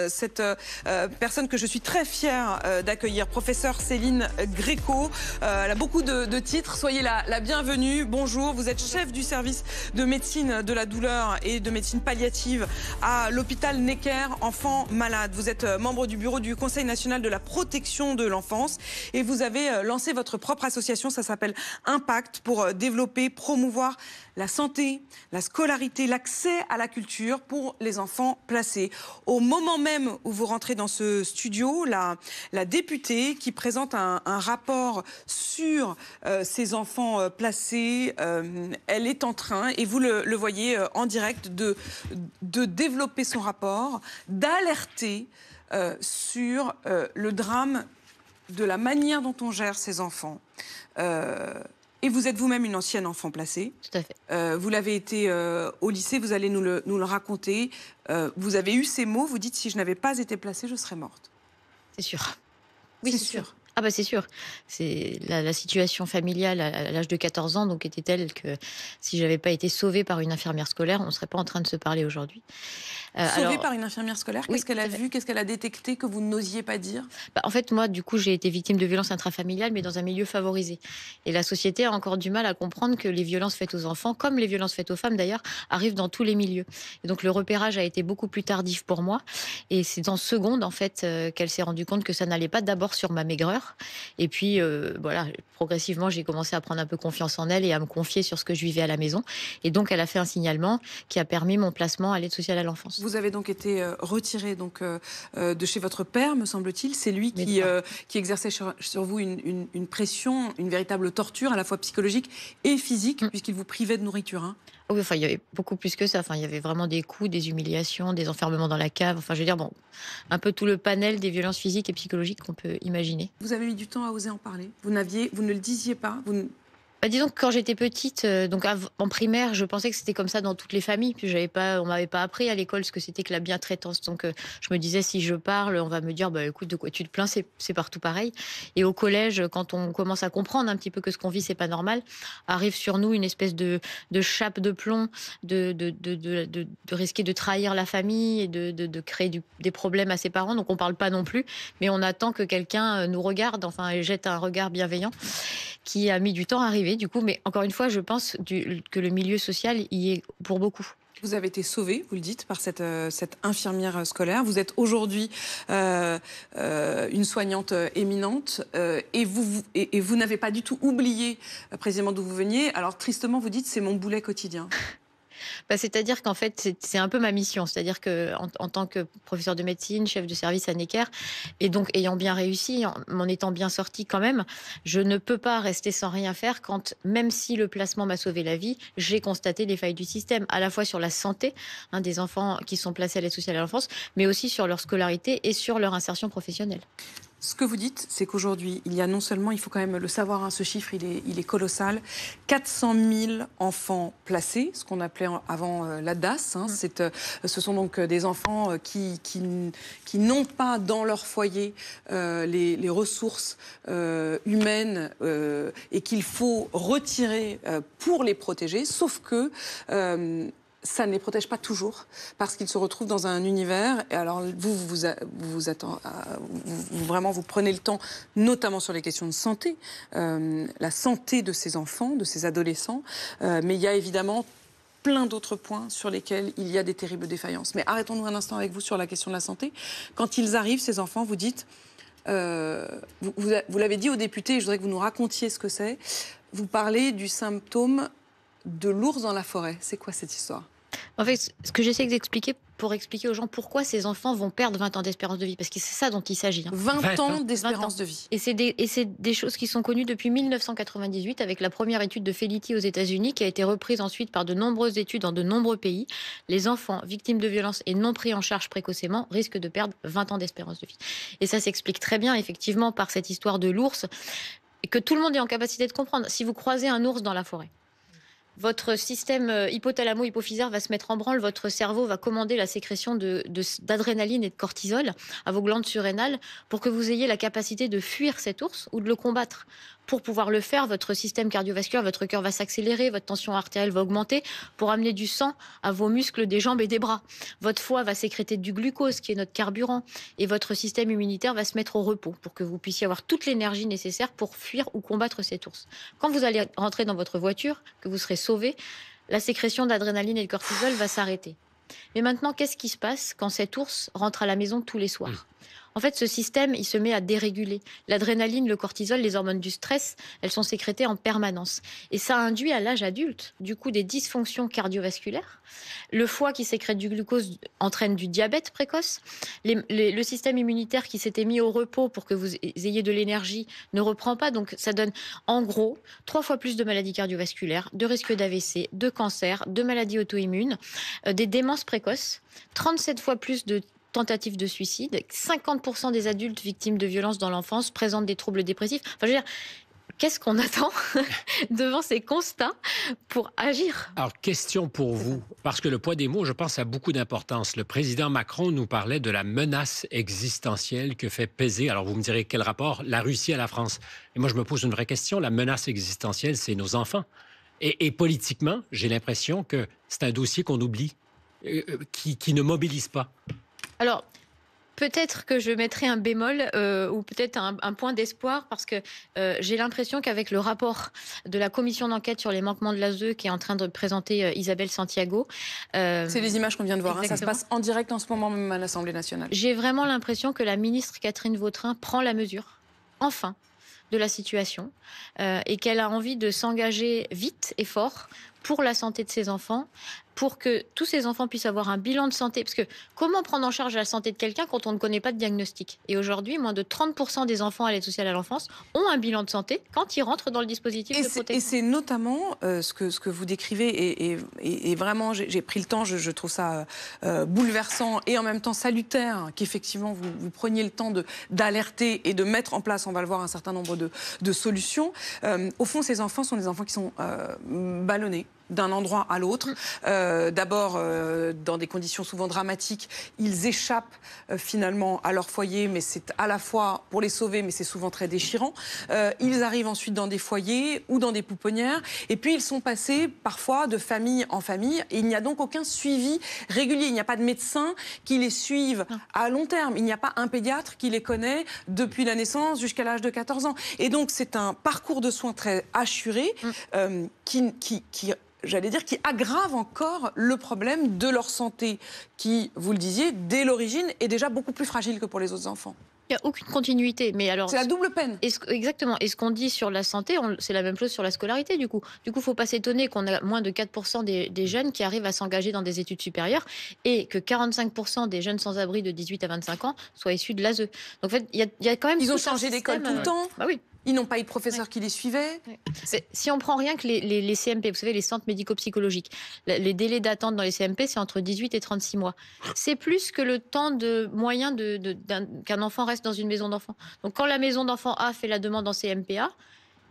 Cette personne que je suis très fière d'accueillir, professeure Céline Gréco. Elle a beaucoup de titres. Soyez la bienvenue. Bonjour, vous êtes chef du service de médecine de la douleur et de médecine palliative à l'hôpital Necker Enfants Malades. Vous êtes membre du bureau du Conseil national de la protection de l'enfance et vous avez lancé votre propre association, ça s'appelle Impact, pour développer, promouvoir la santé, la scolarité, l'accès à la culture pour les enfants placés. Au moment même où vous rentrez dans ce studio, la députée qui présente un rapport sur ces enfants placés, elle est en train, et vous le voyez en direct, de développer son rapport, d'alerter sur le drame de la manière dont on gère ces enfants. Et vous êtes vous-même une ancienne enfant placée. Tout à fait. Vous l'avez été au lycée, vous allez nous le raconter. Vous avez eu ces mots, vous dites: si je n'avais pas été placée, je serais morte. C'est sûr. Oui, c'est sûr. Ah bah c'est sûr. C'est la situation familiale à l'âge de 14 ans donc était telle que si j'avais pas été sauvée par une infirmière scolaire, on ne serait pas en train de se parler aujourd'hui. Sauvée par une infirmière scolaire, oui, qu'est-ce qu'elle a vu, qu'est-ce qu'elle a détecté que vous n'osiez pas dire? En fait, moi, du coup, j'ai été victime de violences intrafamiliales, mais dans un milieu favorisé. Et la société a encore du mal à comprendre que les violences faites aux enfants, comme les violences faites aux femmes d'ailleurs, arrivent dans tous les milieux. Et donc le repérage a été beaucoup plus tardif pour moi. Et c'est en seconde, en fait, qu'elle s'est rendue compte que ça n'allait pas, d'abord sur ma maigreur. Et puis, voilà, progressivement, j'ai commencé à prendre un peu confiance en elle et à me confier sur ce que je vivais à la maison. Et donc, elle a fait un signalement qui a permis mon placement à l'aide sociale à l'enfance. Vous avez donc été retiré de chez votre père, me semble-t-il. C'est lui qui exerçait sur vous une pression, une véritable torture, à la fois psychologique et physique, puisqu'il vous privait de nourriture. Hein. Oui, enfin, il y avait beaucoup plus que ça. Enfin, il y avait vraiment des coups, des humiliations, des enfermements dans la cave. Enfin, je veux dire, bon, un peu tout le panel des violences physiques et psychologiques qu'on peut imaginer. Vous avez mis du temps à oser en parler. Vous ne le disiez pas. Disons que quand j'étais petite, donc en primaire, je pensais que c'était comme ça dans toutes les familles. Puis on m'avait pas appris à l'école ce que c'était que la bientraitance. Donc je me disais, si je parle, on va me dire, bah écoute, de quoi tu te plains, c'est partout pareil. Et au collège, quand on commence à comprendre un petit peu que ce qu'on vit, c'est pas normal, arrive sur nous une espèce de chape de plomb, de risquer de trahir la famille et de créer des problèmes à ses parents. Donc on parle pas non plus, mais on attend que quelqu'un nous regarde, enfin, et jette un regard bienveillant, qui a mis du temps à arriver, du coup. Mais encore une fois, je pense que le milieu social y est pour beaucoup. Vous avez été sauvée, vous le dites, par cette infirmière scolaire. Vous êtes aujourd'hui une soignante éminente et vous n'avez pas du tout oublié précisément d'où vous veniez. Alors tristement, vous dites: c'est mon boulet quotidien. C'est-à-dire qu'en fait, c'est un peu ma mission. C'est-à-dire qu'en tant que professeur de médecine, chef de service à Necker, et donc ayant bien réussi, m'en étant bien sortie quand même, je ne peux pas rester sans rien faire quand, même si le placement m'a sauvé la vie, j'ai constaté les failles du système, à la fois sur la santé des enfants qui sont placés à l'aide sociale à l'enfance, mais aussi sur leur scolarité et sur leur insertion professionnelle. Ce que vous dites, c'est qu'aujourd'hui, il y a non seulement, il faut quand même le savoir, hein, ce chiffre, il est colossal, 400 000 enfants placés, ce qu'on appelait avant la DAS. Hein, ce sont donc des enfants qui n'ont pas dans leur foyer les ressources humaines et qu'il faut retirer pour les protéger, sauf que ça ne les protège pas toujours, parce qu'ils se retrouvent dans un univers. Et alors, vous prenez le temps, notamment sur les questions de santé, la santé de ces enfants, de ces adolescents. Mais il y a évidemment plein d'autres points sur lesquels il y a des terribles défaillances. Mais arrêtons-nous un instant avec vous sur la question de la santé. Quand ils arrivent, ces enfants, vous dites... vous l'avez dit aux députés, je voudrais que vous nous racontiez ce que c'est. Vous parlez du symptôme de l'ours dans la forêt. C'est quoi cette histoire? En fait, ce que j'essaie d'expliquer pour expliquer aux gens pourquoi ces enfants vont perdre 20 ans d'espérance de vie, parce que c'est ça dont il s'agit. 20 ans d'espérance de vie. Et c'est des choses qui sont connues depuis 1998, avec la première étude de Felitti aux États-Unis, qui a été reprise ensuite par de nombreuses études dans de nombreux pays. Les enfants victimes de violences et non pris en charge précocement risquent de perdre 20 ans d'espérance de vie. Et ça s'explique très bien, effectivement, par cette histoire de l'ours, que tout le monde est en capacité de comprendre. Si vous croisez un ours dans la forêt, votre système hypothalamo-hypophysaire va se mettre en branle, votre cerveau va commander la sécrétion d'adrénaline et de cortisol à vos glandes surrénales pour que vous ayez la capacité de fuir cet ours ou de le combattre. pour pouvoir le faire, votre système cardiovasculaire, votre cœur va s'accélérer, votre tension artérielle va augmenter pour amener du sang à vos muscles des jambes et des bras. Votre foie va sécréter du glucose, qui est notre carburant, et votre système immunitaire va se mettre au repos pour que vous puissiez avoir toute l'énergie nécessaire pour fuir ou combattre cet ours. Quand vous allez rentrer dans votre voiture, que vous serez sauvé, la sécrétion d'adrénaline et de cortisol va s'arrêter. Mais maintenant, qu'est-ce qui se passe quand cet ours rentre à la maison tous les soirs ? En fait, ce système, il se met à déréguler. L'adrénaline, le cortisol, les hormones du stress, elles sont sécrétées en permanence. Et ça induit à l'âge adulte, du coup, des dysfonctions cardiovasculaires. Le foie qui sécrète du glucose entraîne du diabète précoce. Le système immunitaire qui s'était mis au repos pour que vous ayez de l'énergie ne reprend pas. Donc, ça donne, en gros, 3 fois plus de maladies cardiovasculaires, de risques d'AVC, de cancer, de maladies auto-immunes, des démences précoces, 37 fois plus de tentatives de suicide, 50% des adultes victimes de violences dans l'enfance présentent des troubles dépressifs. Enfin, je veux dire, qu'est-ce qu'on attend devant ces constats pour agir ? Alors, question pour vous, parce que le poids des mots, je pense, a beaucoup d'importance. Le président Macron nous parlait de la menace existentielle que fait peser, alors vous me direz quel rapport, la Russie à la France. Et moi, je me pose une vraie question. La menace existentielle, c'est nos enfants. Et politiquement, j'ai l'impression que c'est un dossier qu'on oublie, qui ne mobilise pas. Alors, peut-être que je mettrai un bémol ou peut-être un point d'espoir parce que j'ai l'impression qu'avec le rapport de la commission d'enquête sur les manquements de l'ASE qui est en train de présenter Isabelle Santiago... c'est les images qu'on vient de voir, hein, ça se passe en direct en ce moment même à l'Assemblée nationale. J'ai vraiment l'impression que la ministre Catherine Vautrin prend la mesure, enfin, de la situation et qu'elle a envie de s'engager vite et fort pour la santé de ses enfants, pour que tous ces enfants puissent avoir un bilan de santé. Parce que comment prendre en charge la santé de quelqu'un quand on ne connaît pas de diagnostic ? Et aujourd'hui, moins de 30% des enfants à l'aide sociale à l'enfance ont un bilan de santé quand ils rentrent dans le dispositif de protection. Et c'est notamment ce que vous décrivez, et vraiment, j'ai pris le temps, je trouve ça bouleversant et en même temps salutaire qu'effectivement vous preniez le temps d'alerter et de mettre en place, on va le voir, un certain nombre de solutions. Au fond, ces enfants sont des enfants qui sont ballonnés d'un endroit à l'autre. D'abord, dans des conditions souvent dramatiques, ils échappent finalement à leur foyer, mais c'est à la fois pour les sauver, mais c'est souvent très déchirant. Ils arrivent ensuite dans des foyers ou dans des pouponnières, et puis ils sont passés parfois de famille en famille, et il n'y a donc aucun suivi régulier. Il n'y a pas de médecin qui les suive à long terme. Il n'y a pas un pédiatre qui les connaît depuis la naissance jusqu'à l'âge de 14 ans. Et donc c'est un parcours de soins très assuré j'allais dire, qui aggrave encore le problème de leur santé, qui, vous le disiez, dès l'origine, est déjà beaucoup plus fragile que pour les autres enfants. Il n'y a aucune continuité. Mais alors, c'est la double peine. Exactement. Et ce qu'on dit sur la santé, c'est la même chose sur la scolarité, du coup. Du coup, il ne faut pas s'étonner qu'on a moins de 4% des jeunes qui arrivent à s'engager dans des études supérieures et que 45% des jeunes sans-abri de 18 à 25 ans soient issus de l'ASE. Donc, en fait, il y a quand même... Ils ont changé d'école tout le temps. Bah oui. Ils n'ont pas eu de professeurs qui les suivaient. Si on prend rien que les CMP, vous savez, les centres médico-psychologiques, les délais d'attente dans les CMP, c'est entre 18 et 36 mois. C'est plus que le temps moyen qu'un enfant reste dans une maison d'enfant. Donc quand la maison d'enfant A fait la demande en CMPA,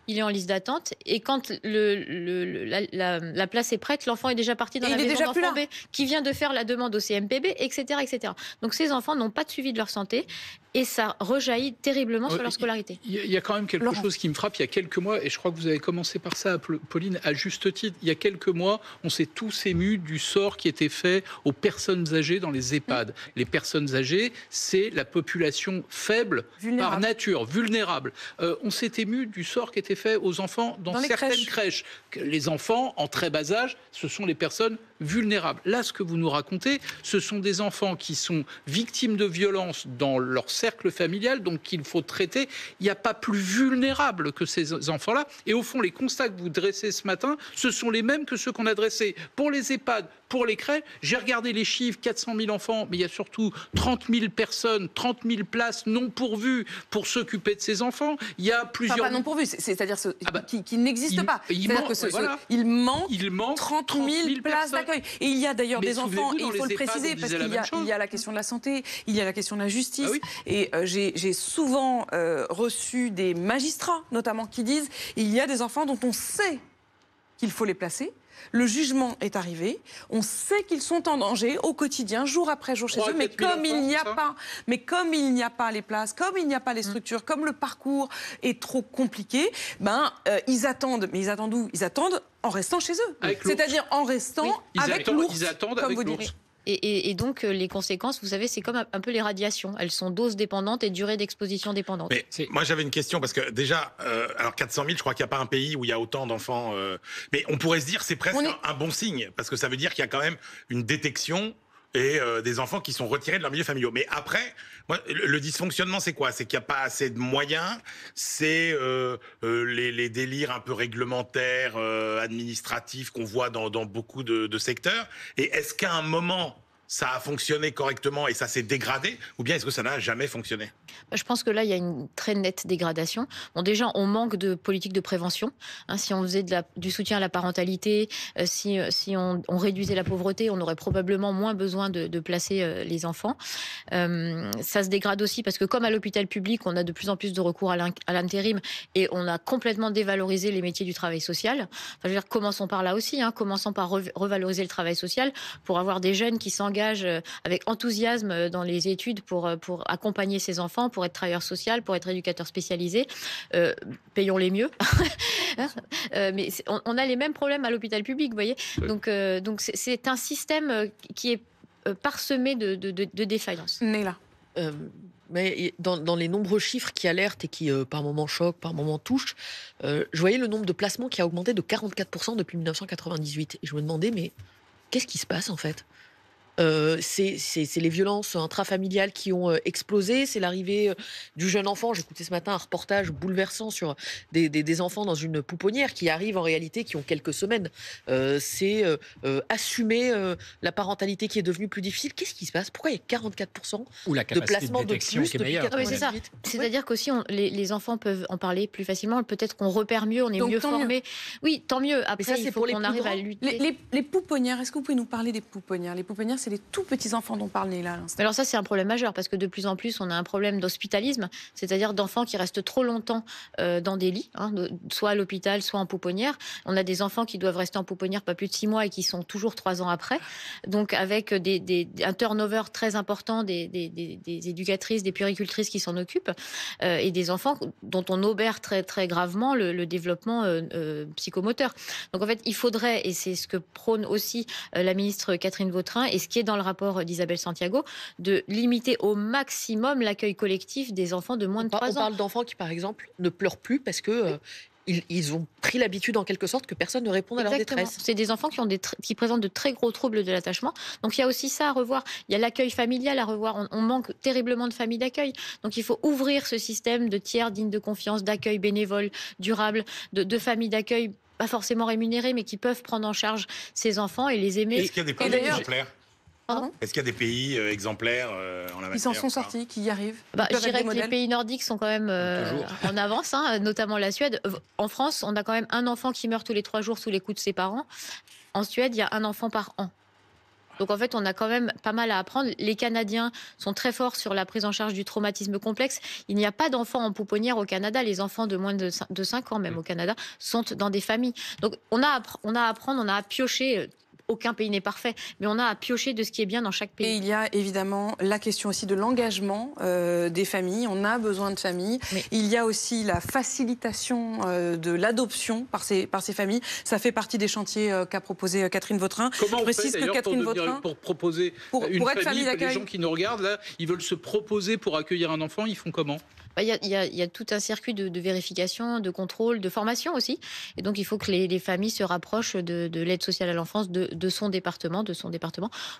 il est en liste d'attente, et quand la place est prête, l'enfant est déjà parti dans la maison d'enfant B, qui vient de faire la demande au CMPB, etc., etc. Donc ces enfants n'ont pas de suivi de leur santé, et ça rejaillit terriblement sur leur scolarité. Il y a quand même quelque chose qui me frappe. Il y a quelques mois, et je crois que vous avez commencé par ça, Pauline, à juste titre, il y a quelques mois, on s'est tous émus du sort qui était fait aux personnes âgées dans les EHPAD. Les personnes âgées, c'est la population faible par nature, vulnérable. On s'est ému du sort qui était fait aux enfants dans certaines crèches. Les enfants en très bas âge, ce sont les personnes vulnérables. Là, ce que vous nous racontez, ce sont des enfants qui sont victimes de violences dans leur cercle familial, donc qu'il faut traiter. Il n'y a pas plus vulnérable que ces enfants-là. Et au fond, les constats que vous dressez ce matin, ce sont les mêmes que ceux qu'on a dressés pour les EHPAD, pour les crèches. J'ai regardé les chiffres, 400 000 enfants, mais il y a surtout 30 000 personnes, 30 000 places non pourvues pour s'occuper de ces enfants. Il y a plusieurs... Pas non pourvues, c'est-à-dire qui n'existent pas. Il manque 30 000 places d'accueil. Et il y a d'ailleurs des enfants, et il faut le préciser, parce qu'il y a la question de la santé, il y a la question de la justice. Et j'ai souvent reçu des magistrats, notamment, qui disent il y a des enfants dont on sait qu'il faut les placer, Le jugement est arrivé. On sait qu'ils sont en danger au quotidien, jour après jour chez eux. Mais comme il n'y a pas les places, comme il n'y a pas les structures, comme le parcours est trop compliqué, ils attendent. Mais ils attendent où? Ils attendent en restant chez eux. C'est-à-dire en restant avec l'ours. Ils attendent avec l'ours. Et donc, les conséquences, vous savez, c'est comme un peu les radiations. Elles sont dose dépendantes et durée d'exposition dépendante. Mais moi, j'avais une question, parce que déjà, alors 400 000, je crois qu'il n'y a pas un pays où il y a autant d'enfants. Mais on pourrait se dire c'est presque un bon signe, parce que ça veut dire qu'il y a quand même une détection et des enfants qui sont retirés de leur milieu familial. Mais après, moi, le dysfonctionnement, c'est quoi? C'est qu'il n'y a pas assez de moyens, c'est les délires un peu réglementaires, administratifs qu'on voit dans beaucoup de secteurs. Et est-ce qu'à un moment, ça a fonctionné correctement et ça s'est dégradé, ou bien est-ce que ça n'a jamais fonctionné? Je pense que là, il y a une très nette dégradation. Bon, déjà, on manque de politique de prévention. Si on faisait du soutien à la parentalité, si on réduisait la pauvreté, on aurait probablement moins besoin de placer les enfants. Ça se dégrade aussi parce que comme à l'hôpital public, on a de plus en plus de recours à l'intérim et on a complètement dévalorisé les métiers du travail social. Enfin, je veux dire, commençons par là aussi. Commençons par revaloriser le travail social pour avoir des jeunes qui s'engagent avec enthousiasme dans les études pour accompagner ces enfants, pour être travailleur social, pour être éducateur spécialisé. Payons-les mieux. Mais on a les mêmes problèmes à l'hôpital public, vous voyez. Donc c'est un système qui est parsemé de défaillances. Néla. Mais dans les nombreux chiffres qui alertent et qui par moments choquent, par moments touchent, je voyais le nombre de placements qui a augmenté de 44% depuis 1998. Et je me demandais, mais qu'est-ce qui se passe en fait? C'est les violences intrafamiliales qui ont explosé, c'est l'arrivée du jeune enfant. J'écoutais ce matin un reportage bouleversant sur des enfants dans une pouponnière qui arrivent en réalité, qui ont quelques semaines. C'est assumer la parentalité qui est devenue plus difficile. Qu'est-ce qui se passe? Pourquoi il y a 44% de placements de plus depuis 1998? C'est-à-dire qu'aussi les enfants peuvent en parler plus facilement. Peut-être qu'on repère mieux, on est mieux formé. Oui, tant mieux. Après, ça, il faut qu'on arrive à lutter. Les pouponnières, est-ce que vous pouvez nous parler des pouponnières? Les pouponnières, c'est les tout petits enfants dont parle Néla. Alors ça, c'est un problème majeur parce que de plus en plus, on a un problème d'hospitalisme, c'est-à-dire d'enfants qui restent trop longtemps dans des lits, soit à l'hôpital, soit en pouponnière. On a des enfants qui doivent rester en pouponnière pas plus de 6 mois et qui sont toujours 3 ans après. Donc avec un turnover très important des éducatrices, des puéricultrices qui s'en occupent et des enfants dont on obère très, très gravement le développement psychomoteur. Donc en fait, il faudrait, et c'est ce que prône aussi la ministre Catherine Vautrin, et ce qui est dans le rapport d'Isabelle Santiago, de limiter au maximum l'accueil collectif des enfants de moins de 3 ans. On parle d'enfants qui, par exemple, ne pleurent plus parce que ils ont pris l'habitude, en quelque sorte, que personne ne réponde à leur détresse. C'est des enfants qui présentent de très gros troubles de l'attachement. Donc il y a aussi ça à revoir. Il y a l'accueil familial à revoir. On manque terriblement de familles d'accueil. Donc il faut ouvrir ce système de tiers dignes de confiance, d'accueil bénévole, durable, de familles d'accueil pas forcément rémunérées, mais qui peuvent prendre en charge ces enfants et les aimer. Est-ce qu'il y a des pays exemplaires? Est-ce qu'il y a des pays exemplaires en la matière? Ils s'en sont sortis, qui y arrivent? Je dirais que les pays nordiques sont quand même en avance, notamment la Suède. En France, on a quand même un enfant qui meurt tous les 3 jours sous les coups de ses parents. En Suède, il y a un enfant par an. Donc en fait, on a quand même pas mal à apprendre. Les Canadiens sont très forts sur la prise en charge du traumatisme complexe. Il n'y a pas d'enfants en pouponnière au Canada. Les enfants de moins de 5 ans, même au Canada, sont dans des familles. Donc on a à apprendre, on a à piocher. Aucun pays n'est parfait, mais on a à piocher de ce qui est bien dans chaque pays. Et il y a évidemment la question aussi de l'engagement des familles. On a besoin de familles. Mais il y a aussi la facilitation de l'adoption par ces familles. Ça fait partie des chantiers qu'a proposé Catherine Vautrin. Comment on fait d'ailleurs pour proposer une famille, les gens qui nous regardent, là, ils veulent se proposer pour accueillir un enfant, ils font comment? Il y a tout un circuit de vérification, de contrôle, de formation aussi. Et donc, il faut que les familles se rapprochent de l'aide sociale à l'enfance, de son département,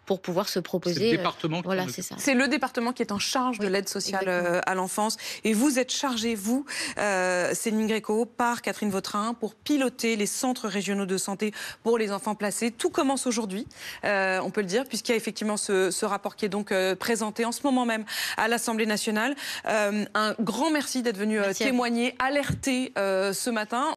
pour pouvoir se proposer. C'est le département voilà, c'est ça. C'est le département qui est en charge de l'aide sociale à l'enfance. Et vous êtes chargée, vous, Céline Gréco, par Catherine Vautrin, pour piloter les centres régionaux de santé pour les enfants placés. Tout commence aujourd'hui, on peut le dire, puisqu'il y a effectivement ce rapport qui est donc présenté en ce moment même à l'Assemblée nationale. Un grand merci d'être venu témoigner, alerter ce matin.